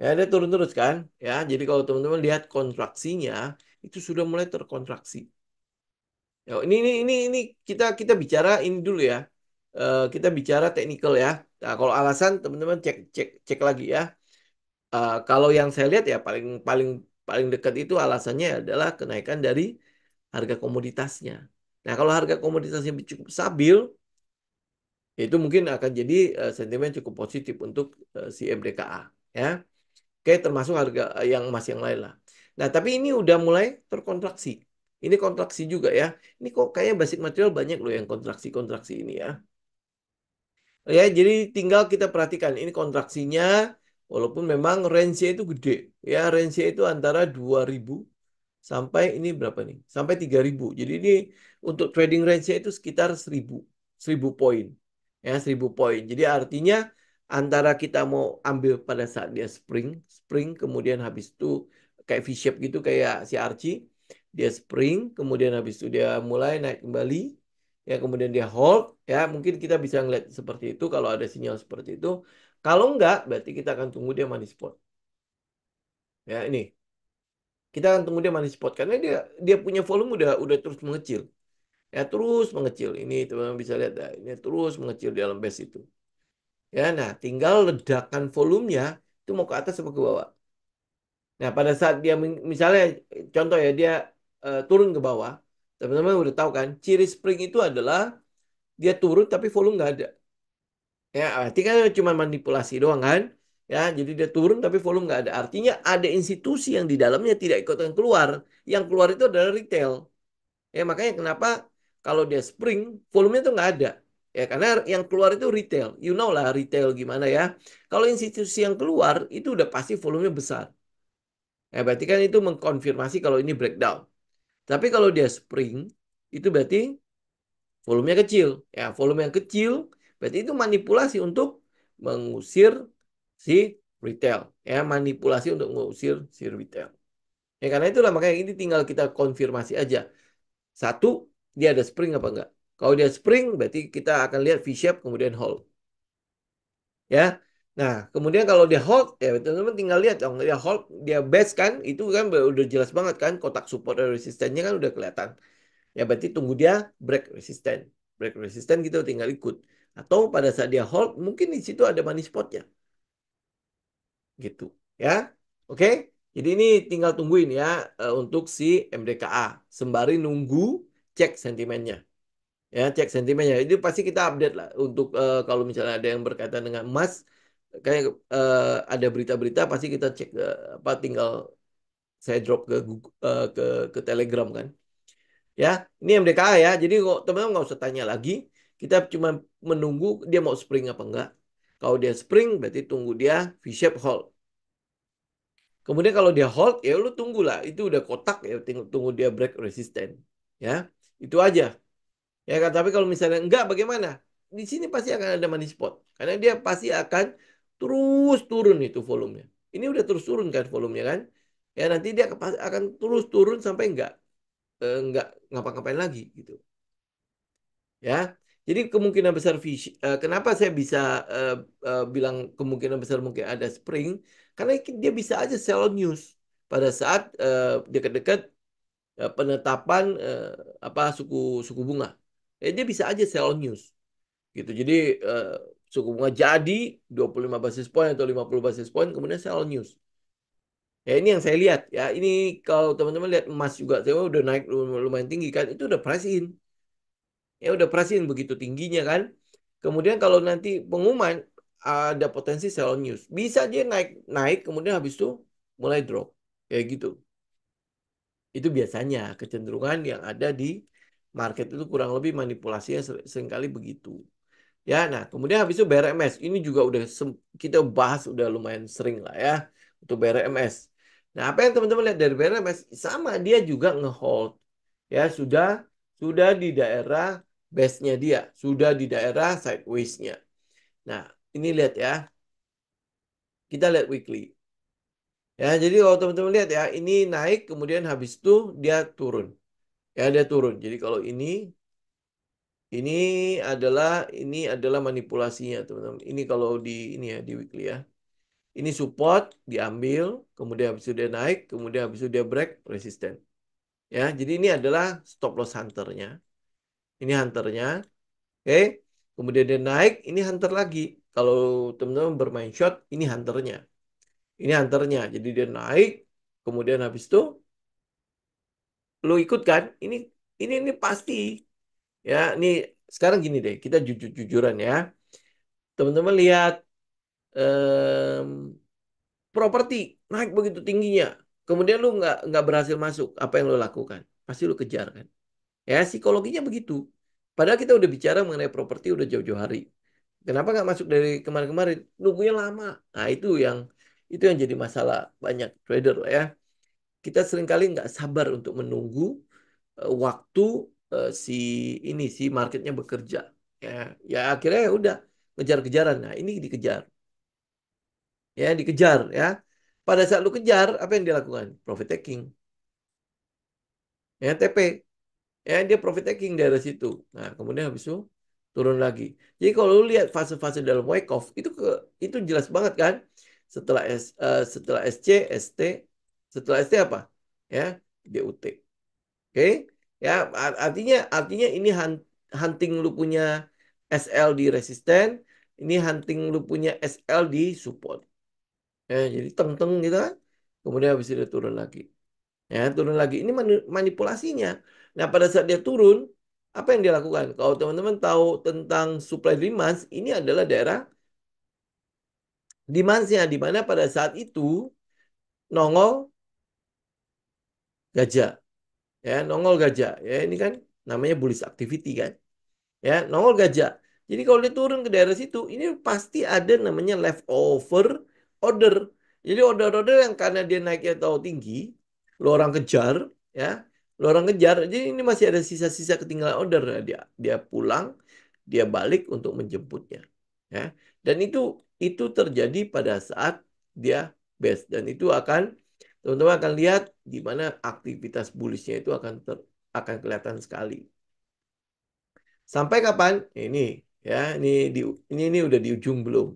Ya, dia turun terus kan. Ya, jadi kalau teman-teman lihat kontraksinya itu sudah mulai terkontraksi. Ya, ini kita kita bicara ini dulu ya. Kita bicara teknikal ya. Nah, kalau alasan teman-teman cek cek cek lagi ya. Kalau yang saya lihat ya paling paling paling dekat itu alasannya adalah kenaikan dari harga komoditasnya. Nah, kalau harga komoditasnya cukup stabil, itu mungkin akan jadi sentimen cukup positif untuk si MDKA ya. Oke, termasuk harga yang emas yang lain lah. Nah, tapi ini udah mulai terkontraksi. Ini kontraksi juga ya. Ini kok kayaknya basic material banyak loh yang kontraksi-kontraksi ini ya. Ya, jadi tinggal kita perhatikan ini kontraksinya walaupun memang range-nya itu gede. Ya, range-nya itu antara 2000 sampai ini berapa nih? Sampai 3000. Jadi ini untuk trading range-nya itu sekitar 1000 poin. Ya, 1000 poin. Jadi artinya antara kita mau ambil pada saat dia spring kemudian habis itu kayak V-shape gitu kayak si Archie, dia spring, kemudian habis itu dia mulai naik kembali, ya kemudian dia hold, ya mungkin kita bisa ngeliat seperti itu kalau ada sinyal seperti itu. Kalau enggak, berarti kita akan tunggu dia money spot. Ya ini. Kita akan tunggu dia money spot karena dia dia punya volume udah terus mengecil. Ya terus mengecil. Ini teman-teman bisa lihat dah, ini terus mengecil di dalam base itu. Ya, nah tinggal ledakan volumenya itu mau ke atas atau ke bawah. Nah, pada saat dia misalnya contoh ya dia turun ke bawah, teman-teman udah tahu kan, ciri spring itu adalah dia turun tapi volume nggak ada. Ya, arti kan cuma manipulasi doang kan. Ya, jadi dia turun tapi volume nggak ada. Artinya ada institusi yang di dalamnya tidak ikutan keluar. Yang keluar itu adalah retail. Ya, makanya kenapa kalau dia spring, volumenya itu nggak ada. Ya, karena yang keluar itu retail. You know lah retail gimana ya. Kalau institusi yang keluar, itu udah pasti volumenya besar. Ya, berarti kan itu mengkonfirmasi kalau ini breakdown. Tapi kalau dia spring, itu berarti volumenya kecil. Ya, volume yang kecil berarti itu manipulasi untuk mengusir si retail. Ya, manipulasi untuk mengusir si retail. Ya, karena itulah makanya ini tinggal kita konfirmasi aja. Satu, dia ada spring apa enggak? Kalau dia spring berarti kita akan lihat V-shape kemudian hold. Ya. Nah, kemudian kalau dia hold, ya teman-teman tinggal lihat dong, dia hold, dia base kan, itu kan udah jelas banget kan, kotak support dan resistennya kan udah kelihatan. Ya berarti tunggu dia break resisten. Break resisten kita tinggal ikut. Atau pada saat dia hold, mungkin di situ ada money spotnya. Gitu. Ya. Oke. Jadi ini tinggal tungguin ya untuk si MDKA. Sembari nunggu cek sentimennya. Ya, cek sentimennya. Itu pasti kita update lah untuk kalau misalnya ada yang berkaitan dengan emas, kayak ada berita-berita pasti kita cek apa tinggal saya drop ke ke Telegram kan. Ya, ini MDKA ya. Jadi kok teman-teman nggak usah tanya lagi. Kita cuma menunggu dia mau spring apa enggak. Kalau dia spring berarti tunggu dia V-shape hold. Kemudian kalau dia hold ya lu tunggulah. Itu udah kotak ya tunggu dia break resisten. Ya, itu aja. Ya kan, tapi kalau misalnya enggak bagaimana? Di sini pasti akan ada money spot. Karena dia pasti akan terus turun itu volumenya. Ini udah terus turun kan volumenya kan? Ya nanti dia akan terus turun sampai enggak ngapa-ngapain lagi gitu. Ya. Jadi kemungkinan besar kenapa saya bisa eh, bilang kemungkinan besar mungkin ada spring? Karena dia bisa aja sell news pada saat dekat-dekat penetapan apa suku suku bunga. Dia bisa aja sell news gitu. Jadi eh, suku bunga jadi 25 basis point atau 50 basis point kemudian sell news. Ya ini yang saya lihat ya. Ini kalau teman-teman lihat emas juga, saya udah naik lumayan tinggi kan. Itu udah price in. Ya udah price in begitu tingginya kan. Kemudian kalau nanti pengumuman ada potensi sell news. Bisa dia naik naik kemudian habis itu mulai drop. Kayak gitu. Itu biasanya kecenderungan yang ada di market itu kurang lebih manipulasinya seringkali begitu. Ya, nah kemudian habis itu BRMS. Ini juga udah kita bahas udah lumayan sering lah ya untuk BRMS. Nah, apa yang teman-teman lihat dari BRMS sama dia juga ngehold. Ya, sudah di daerah base-nya dia, sudah di daerah sideways-nya. Nah, ini lihat ya. Kita lihat weekly. Ya, jadi kalau teman-teman lihat ya, ini naik kemudian habis itu dia turun. Ya, dia turun. Jadi kalau ini ini adalah manipulasinya, teman-teman. Ini kalau di ini ya di weekly ya. Ini support diambil, kemudian habis itu dia naik, kemudian habis itu dia break resisten. Ya, jadi ini adalah stop loss hunternya. Ini hunternya, oke. Kemudian dia naik, ini hunter lagi. Kalau teman-teman bermain short, ini hunternya. Ini hunternya. Jadi dia naik, kemudian habis itu lo ikut kan? Ini pasti. Ya, ini sekarang gini deh, kita jujur-jujuran ya. Teman-teman lihat em, properti naik begitu tingginya, kemudian lu nggak berhasil masuk, apa yang lu lakukan? Pasti lu kejar kan? Ya psikologinya begitu. Padahal kita udah bicara mengenai properti udah jauh-jauh hari. Kenapa nggak masuk dari kemarin-kemarin? Nunggunya lama. Nah itu yang jadi masalah banyak trader lah ya. Kita seringkali nggak sabar untuk menunggu waktu si ini si marketnya bekerja. Ya, ya akhirnya ya udah kejar-kejaran. Nah ini dikejar, ya dikejar ya. Pada saat lu kejar, apa yang dilakukan? Profit taking, ya TP, ya dia profit taking dari situ. Nah kemudian habis itu turun lagi. Jadi kalau lu lihat fase-fase dalam wake off itu jelas banget kan? Setelah SC, ST, setelah ST apa? Ya DUT. Oke, ya artinya ini hunting lu punya SL di resisten, ini hunting lu punya SL di support. Ya, jadi teng-teng gitu kan. Kemudian habis itu dia turun lagi. Ya, turun lagi. Ini manipulasinya. Nah, pada saat dia turun, apa yang dia lakukan? Kalau teman-teman tahu tentang supply demand, ini adalah daerah demand-nya di mana pada saat itu nongol gajah. Ya, nongol gajah. Ya, ini kan namanya bullish activity kan. Ya, nongol gajah. Jadi kalau dia turun ke daerah situ, ini pasti ada namanya leftover order. Jadi order-order yang karena dia naiknya tahu tinggi, lo orang kejar, ya, lo orang kejar. Jadi ini masih ada sisa-sisa ketinggalan order. Nah, dia pulang, dia balik untuk menjemputnya, ya. Dan itu terjadi pada saat dia best dan itu akan teman-teman akan lihat di mana aktivitas bullishnya itu akan kelihatan sekali. Sampai kapan? Ini ya, ini udah di ujung belum?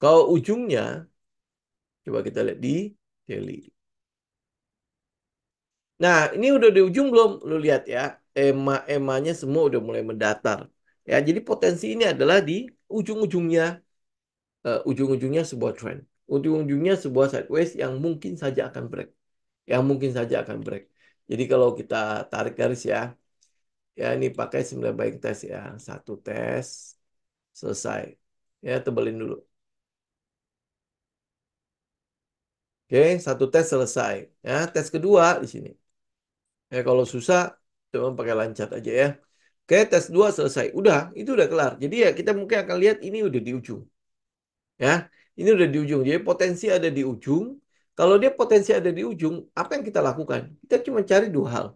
Kalau ujungnya coba kita lihat di daily. Nah, ini udah di ujung belum? Lu lihat ya, EMA-EMA-nya semua udah mulai mendatar. Ya, jadi potensi ini adalah di ujung-ujungnya ujung-ujungnya sebuah trend. Ujung-ujungnya sebuah sideways yang mungkin saja akan break. Yang mungkin saja akan break. Jadi kalau kita tarik garis ya, ya ini pakai 9 buying test ya. Satu tes selesai. Ya, tebelin dulu. Oke, satu tes selesai. Ya, tes kedua di sini. Ya, kalau susah, cuma pakai lancat aja ya. Oke, tes dua selesai. Udah, itu udah kelar. Jadi ya kita mungkin akan lihat ini udah di ujung. Ya, ini udah di ujung. Jadi potensi ada di ujung. Kalau dia potensi ada di ujung, apa yang kita lakukan? Kita cuma cari dua hal.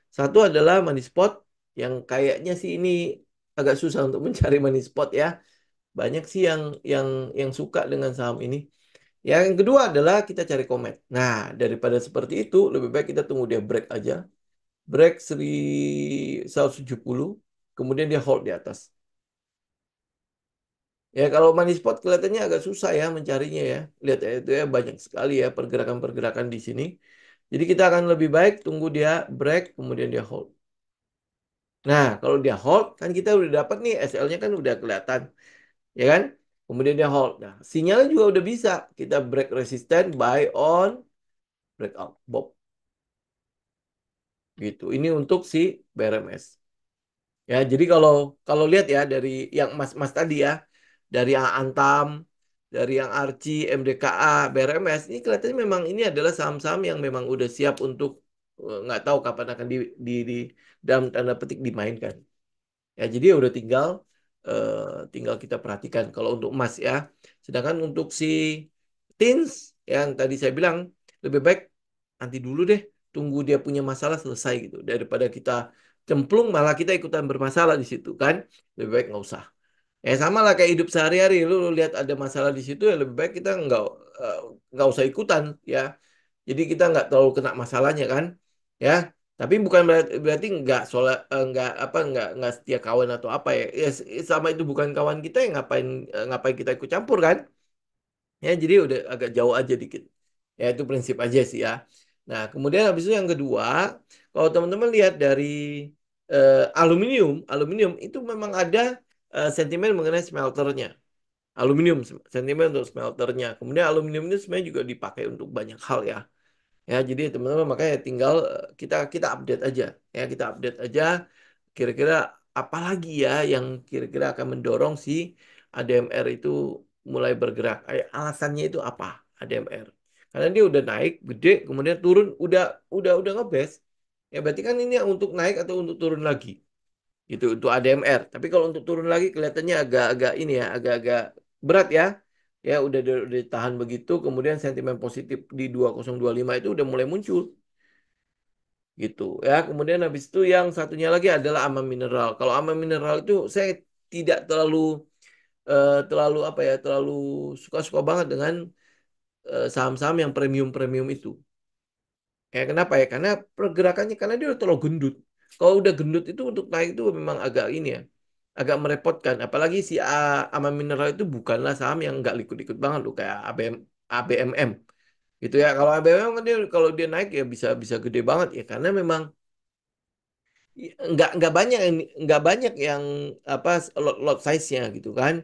Satu adalah money spot yang kayaknya sih ini agak susah untuk mencari money spot ya. Banyak sih yang suka dengan saham ini. Yang kedua adalah kita cari komet. Nah, daripada seperti itu, lebih baik kita tunggu dia break aja. Break 1170, kemudian dia hold di atas. Ya, kalau money spot kelihatannya agak susah ya mencarinya ya. Lihat ya, itu ya banyak sekali ya pergerakan-pergerakan di sini. Jadi kita akan lebih baik tunggu dia break, kemudian dia hold. Nah, kalau dia hold, kan kita udah dapat nih SL-nya kan udah kelihatan. Ya kan? Kemudian dia hold. Nah, sinyalnya juga udah bisa. Kita break resisten, buy on, breakout Bob gitu. Ini untuk si BRMS. Ya, jadi kalau kalau lihat ya dari yang Mas tadi ya, dari yang Antam, dari yang Arci, MDKA, BRMS, ini kelihatannya memang ini adalah saham-saham yang memang udah siap untuk nggak tahu kapan akan di dalam tanda petik dimainkan. Ya, jadi ya udah tinggal kita perhatikan kalau untuk emas ya. Sedangkan untuk si Tins yang tadi saya bilang lebih baik nanti dulu deh, tunggu dia punya masalah selesai gitu daripada kita cemplung malah kita ikutan bermasalah di situ kan. Lebih baik nggak usah. Sama lah kayak hidup sehari-hari, lu lihat ada masalah di situ ya lebih baik kita eh, nggak usah ikutan ya. Jadi kita nggak terlalu kena masalahnya kan, ya. Tapi bukan berarti nggak nggak apa nggak setia kawan atau apa ya. Ya sama itu bukan kawan kita ya ngapain kita ikut campur kan? Ya jadi udah agak jauh aja dikit. Ya itu prinsip aja sih ya. Nah kemudian habis itu yang kedua, kalau teman-teman lihat dari aluminium itu memang ada sentimen mengenai smelternya. Aluminium sentimen untuk smelternya. Kemudian aluminium ini sebenarnya juga dipakai untuk banyak hal ya. Ya, jadi teman-teman makanya tinggal kita kita update aja. Ya, kita update aja kira-kira apa lagi ya yang kira-kira akan mendorong si ADMR itu mulai bergerak. Alasannya itu apa ADMR? Karena dia udah naik gede, kemudian turun udah ngebes. Ya berarti kan ini untuk naik atau untuk turun lagi. Gitu untuk ADMR. Tapi kalau untuk turun lagi kelihatannya agak-agak ini ya, agak-agak berat ya. Ya udah ditahan begitu, kemudian sentimen positif di 2025 itu udah mulai muncul gitu ya. Kemudian habis itu yang satunya lagi adalah Ama Mineral. Kalau Ama Mineral itu saya tidak terlalu apa ya, terlalu suka-suka banget dengan saham-saham yang premium-premium itu. Ya kenapa ya? Karena pergerakannya karena dia udah terlalu gendut. Kalau udah gendut itu untuk naik itu memang agak ini ya, agak merepotkan. Apalagi si Ama Mineral itu bukanlah saham yang nggak likut-likut banget loh kayak ABMM gitu ya. Kalau ABMM kan dia kalau dia naik ya bisa bisa gede banget ya karena memang nggak banyak yang apa lot size-nya gitu kan.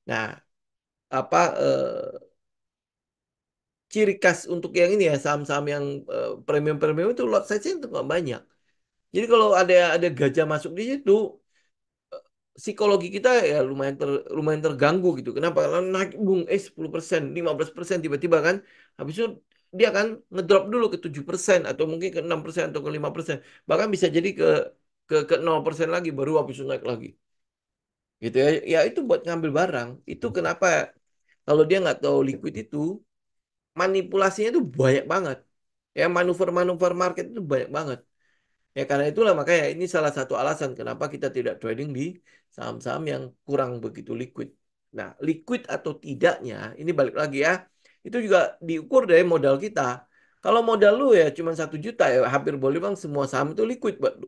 Nah, apa ciri khas untuk yang ini ya saham-saham yang premium-premium itu lot size-nya itu nggak banyak. Jadi kalau ada gajah masuk di situ, psikologi kita ya lumayan terganggu gitu. Kenapa? Karena naik bung 10%, 15% tiba-tiba kan. Habis itu dia akan ngedrop dulu ke 7% atau mungkin ke 6% atau ke 5%. Bahkan bisa jadi ke 0% lagi baru habis itu naik lagi. Gitu ya. Ya itu buat ngambil barang. Itu kenapa kalau dia nggak tahu liquid itu manipulasinya itu banyak banget. Ya manuver-manuver market itu banyak banget. Ya karena itulah makanya ini salah satu alasan kenapa kita tidak trading di saham-saham yang kurang begitu liquid. Nah, liquid atau tidaknya, ini balik lagi ya, itu juga diukur dari modal kita. Kalau modal lu ya cuma 1 juta ya hampir boleh bang semua saham itu liquid buat lu.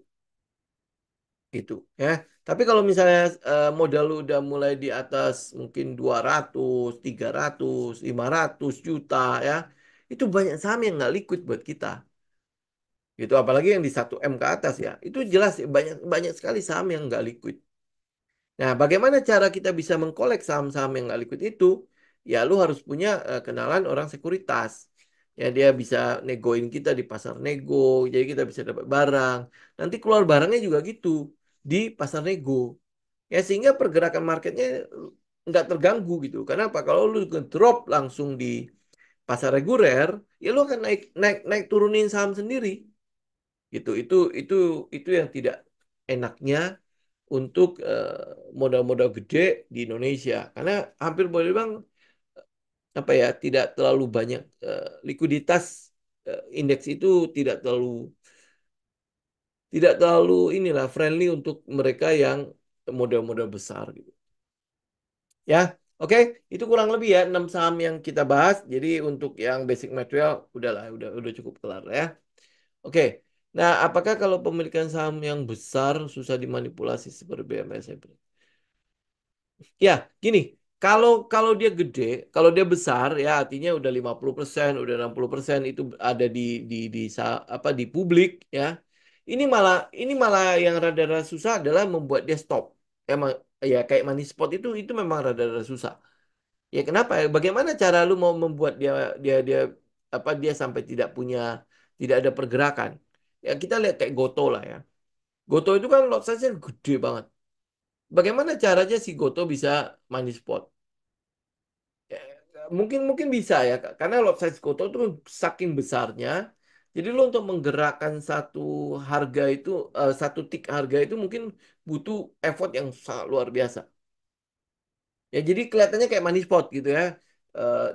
Gitu ya. Tapi kalau misalnya modal lu udah mulai di atas mungkin 200, 300, 500 juta ya, itu banyak saham yang nggak liquid buat kita. Gitu apalagi yang di 1 M ke atas ya itu jelas banyak banyak sekali saham yang nggak liquid. Nah bagaimana cara kita bisa mengkolek saham-saham yang nggak liquid itu ya lu harus punya kenalan orang sekuritas ya dia bisa negoin kita di pasar nego jadi kita bisa dapat barang nanti keluar barangnya juga gitu di pasar nego ya sehingga pergerakan marketnya nggak terganggu gitu karena apa kalau lu drop langsung di pasar reguler ya lu akan naik naik naik turunin saham sendiri gitu itu yang tidak enaknya untuk modal-modal gede di Indonesia karena hampir boleh bang apa ya tidak terlalu banyak likuiditas indeks itu tidak terlalu inilah friendly untuk mereka yang modal-modal besar gitu ya. Oke, itu kurang lebih ya 6 saham yang kita bahas. Jadi untuk yang basic material udahlah, udah cukup kelar ya. Oke. Nah, apakah kalau pemilikan saham yang besar susah dimanipulasi seperti BMSM? Ya, gini, kalau kalau dia gede, kalau dia besar ya artinya udah 50%, udah 60% itu ada apa di publik ya. Ini malah yang rada-rada susah adalah membuat dia stop. Emang ya kayak money spot itu memang rada-rada susah. Ya kenapa? Bagaimana cara lu mau membuat dia dia dia apa dia sampai tidak ada pergerakan. Ya kita lihat kayak Goto lah ya. Goto itu kan lot size-nya gede banget. Bagaimana caranya si Goto bisa money spot? Ya, mungkin mungkin bisa ya, karena lot size Goto itu saking besarnya. Jadi lo untuk menggerakkan satu harga itu, satu tick harga itu mungkin butuh effort yang sangat luar biasa. Ya jadi kelihatannya kayak money spot gitu ya.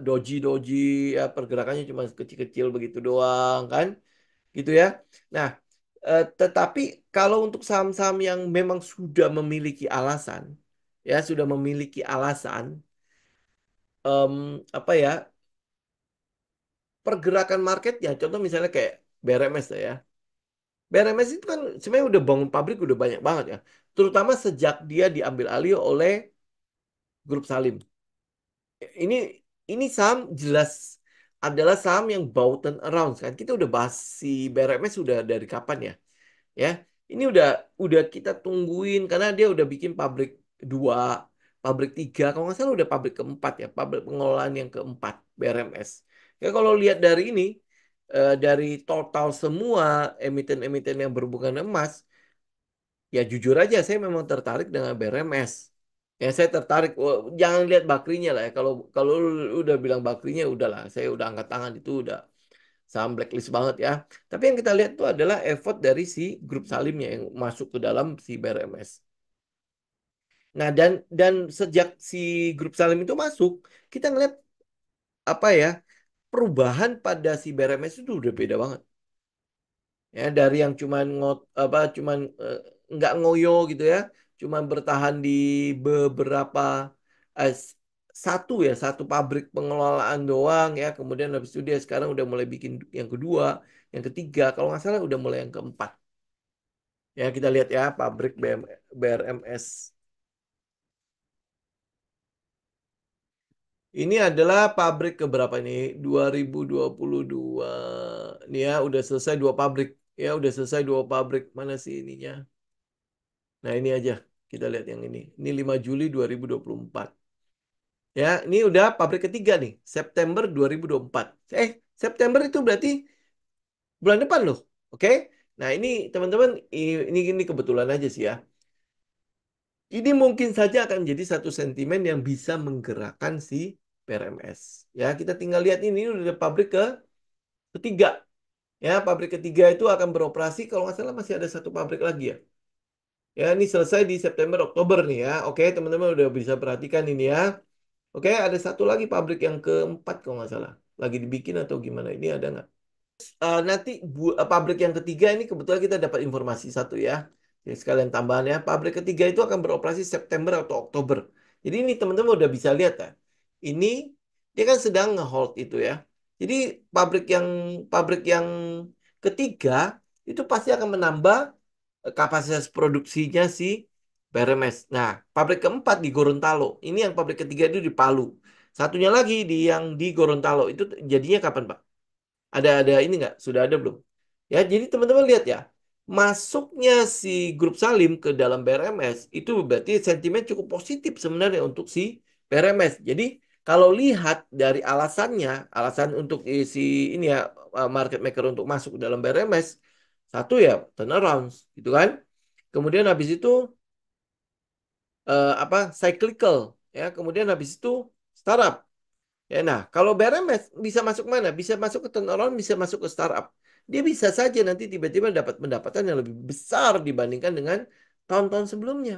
Doji-doji ya pergerakannya cuma kecil-kecil begitu doang kan, gitu ya. Nah, tetapi kalau untuk saham-saham yang memang sudah memiliki alasan, ya sudah memiliki alasan, apa ya, pergerakan marketnya, contoh misalnya kayak BRMS lah ya. BRMS itu kan sebenarnya udah bangun pabrik udah banyak banget ya, terutama sejak dia diambil alih oleh Grup Salim. Ini ini saham jelas adalah saham yang bau turnaround kan. Kita udah bahas si BRMS sudah dari kapan ya? Ya, ini udah kita tungguin karena dia udah bikin pabrik dua, pabrik tiga, kalau nggak salah udah pabrik keempat ya, pabrik pengelolaan yang keempat BRMS. Ya kalau lihat dari ini, dari total semua emiten-emiten yang berhubungan emas, ya jujur aja saya memang tertarik dengan BRMS. Ya saya tertarik. Wah, jangan lihat bakrinya lah ya. Kalau kalau lu udah bilang bakrinya udahlah, saya udah angkat tangan itu udah saham blacklist banget ya. Tapi yang kita lihat itu adalah effort dari si grup Salimnya yang masuk ke dalam si BRMS. Nah, dan sejak si grup Salim itu masuk, kita ngeliat apa ya, perubahan pada si BRMS itu udah beda banget. Ya, dari yang cuman cuman nggak ngoyo gitu ya, cuman bertahan di beberapa eh, s- satu pabrik pengelolaan doang ya. Kemudian habis itu dia sekarang udah mulai bikin yang kedua, yang ketiga, kalau nggak salah udah mulai yang keempat. Ya, kita lihat ya pabrik BRMS. Ini adalah pabrik keberapa nih? 2022. Nih ya, udah selesai dua pabrik. Ya, udah selesai dua pabrik. Mana sih ininya? Nah, ini aja. Kita lihat yang ini. Ini 5 Juli 2024. Ya, ini udah pabrik ketiga nih. September 2024. September itu berarti bulan depan loh. Oke? Nah, ini teman-teman, ini kebetulan aja sih ya. Ini mungkin saja akan menjadi satu sentimen yang bisa menggerakkan si PRMS. Ya, kita tinggal lihat ini udah pabrik ketiga. Ya, pabrik ketiga itu akan beroperasi kalau nggak salah masih ada satu pabrik lagi ya. Ya, ini selesai di September Oktober nih ya. Oke, teman-teman udah bisa perhatikan ini ya. Oke, ada satu lagi pabrik yang keempat kalau nggak salah. Lagi dibikin atau gimana? Ini ada nggak? Nanti pabrik yang ketiga ini kebetulan kita dapat informasi satu ya. Jadi sekalian tambahan ya. Pabrik ketiga itu akan beroperasi September atau Oktober. Jadi ini teman-teman udah bisa lihat ya. Ini dia kan sedang nge-hold itu ya. Jadi pabrik yang ketiga itu pasti akan menambah kapasitas produksinya si BRMS. Nah, pabrik keempat di Gorontalo. Ini yang pabrik ketiga itu di Palu. Satunya lagi yang di Gorontalo itu jadinya kapan, Pak? Ada ini nggak? Sudah ada belum? Ya, jadi teman-teman lihat ya, masuknya si grup Salim ke dalam BRMS itu berarti sentimen cukup positif sebenarnya untuk si BRMS. Jadi kalau lihat dari alasannya, alasan untuk si ini ya market maker untuk masuk ke dalam BRMS, satu ya turnaround, gitu kan? Kemudian habis itu cyclical, ya. Kemudian habis itu startup. Ya, nah, kalau BRMS bisa masuk mana? Bisa masuk ke turnaround, bisa masuk ke startup. Dia bisa saja nanti tiba-tiba dapat pendapatan yang lebih besar dibandingkan dengan tahun-tahun sebelumnya.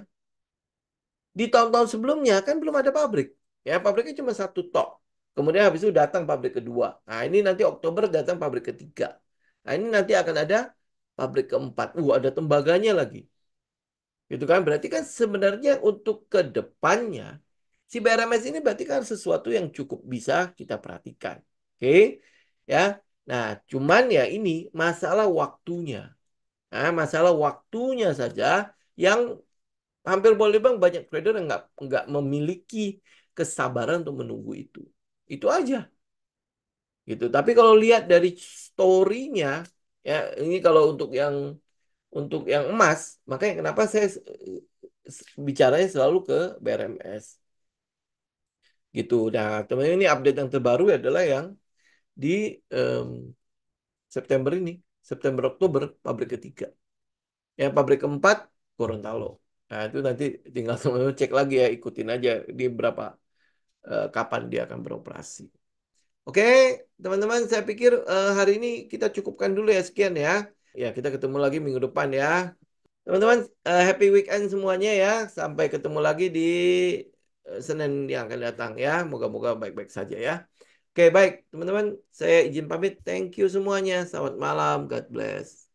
Di tahun-tahun sebelumnya kan belum ada pabrik. Ya, pabriknya cuma satu tok. Kemudian habis itu datang pabrik kedua. Nah, ini nanti Oktober datang pabrik ketiga. Nah, ini nanti akan ada pabrik keempat. Ada tembaganya lagi. Gitu kan? Berarti kan sebenarnya untuk ke depannya si BRMS ini berarti kan sesuatu yang cukup bisa kita perhatikan. Oke? Ya. Nah, cuman ya ini masalah waktunya. Nah, masalah waktunya saja yang hampir boleh bang banyak trader yang nggak memiliki kesabaran untuk menunggu itu. Itu aja gitu. Tapi kalau lihat dari story-nya ya ini kalau untuk yang emas, makanya kenapa saya bicaranya selalu ke BRMS gitu. Nah, teman ini update yang terbaru adalah yang di em, September ini, September Oktober pabrik ketiga. Yang pabrik keempat Gorontalo. Nah, itu nanti tinggal teman-teman cek lagi ya, ikutin aja di berapa kapan dia akan beroperasi. Oke, teman-teman, saya pikir hari ini kita cukupkan dulu ya, sekian ya. Ya, kita ketemu lagi minggu depan ya. Teman-teman, happy weekend semuanya ya. Sampai ketemu lagi di Senin yang akan datang ya. Moga-moga baik-baik saja ya. Oke, baik, teman-teman. Saya izin pamit. Thank you semuanya. Selamat malam. God bless.